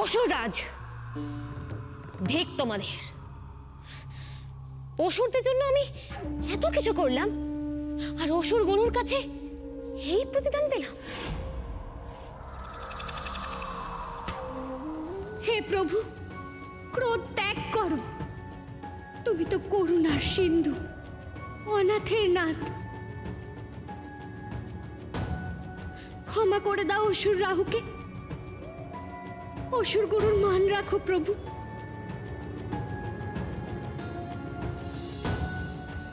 অসুররাজ, ধিক তোমাদের। অসুরদের জন্য আমি এত কিছু করলাম, আর অসুর গুরুর কাছে এই প্রতিদান পেলাম। হে প্রভু, ক্রোধ ত্যাগ করো। তুমি তো করুণার সিন্ধু, অনাথের নাথ। ক্ষমা করে দাও অসুর রাহুকে। অসুর গুরুর মান রাখো প্রভু।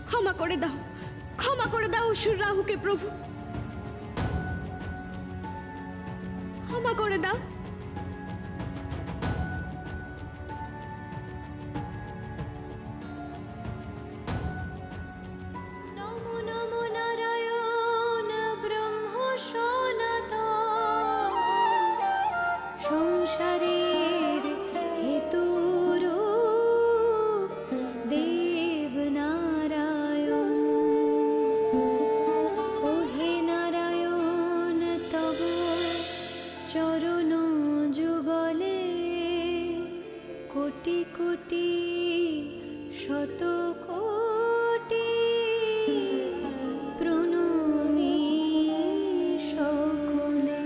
ক্ষমা করে দাও, ক্ষমা করে দাও অসুর রাহুকে প্রভু। ক্ষমা করে দাও। সংসারের হেতুর দেব নারায়ণ, ও হে নারায়ণ, তব চরণ যুগলে কোটি কোটি শত কোটি প্রণমী সকলে।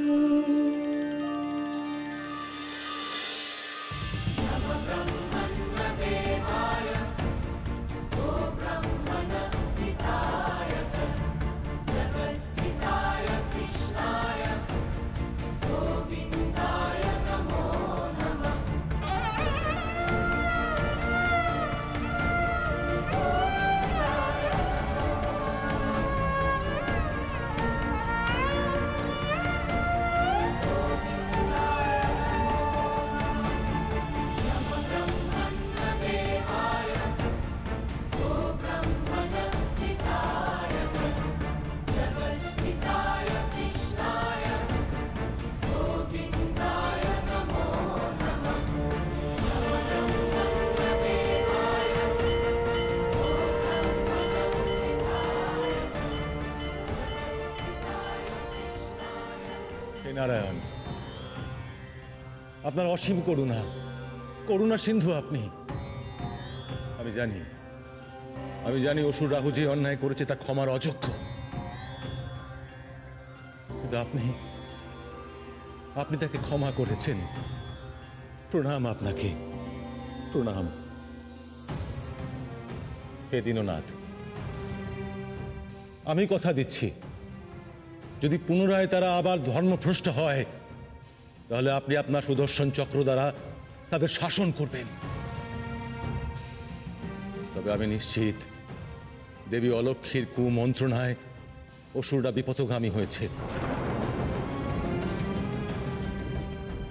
নারায়ণ, আপনার অসীম করুণা, করুণা সিন্ধু আপনি। আমি জানি অসুর রাহু যে অন্যায় করেছে তা ক্ষমার অযোগ্য, কিন্তু আপনি তাকে ক্ষমা করেছেন। প্রণাম আপনাকে, প্রণাম। হে দীননাথ, আমি কথা দিচ্ছি, যদি পুনরায় তারা আবার ধর্মভ্রষ্ট হয়, তাহলে আপনি আপনার সুদর্শন চক্র দ্বারা তাদের শাসন করবেন। তবে আমি নিশ্চিত দেবী অলক্ষ্মীর কুমন্ত্রণায় অসুররা বিপথগামী হয়েছে,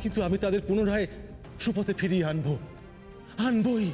কিন্তু আমি তাদের পুনরায় সুপথে ফিরিয়ে আনবই।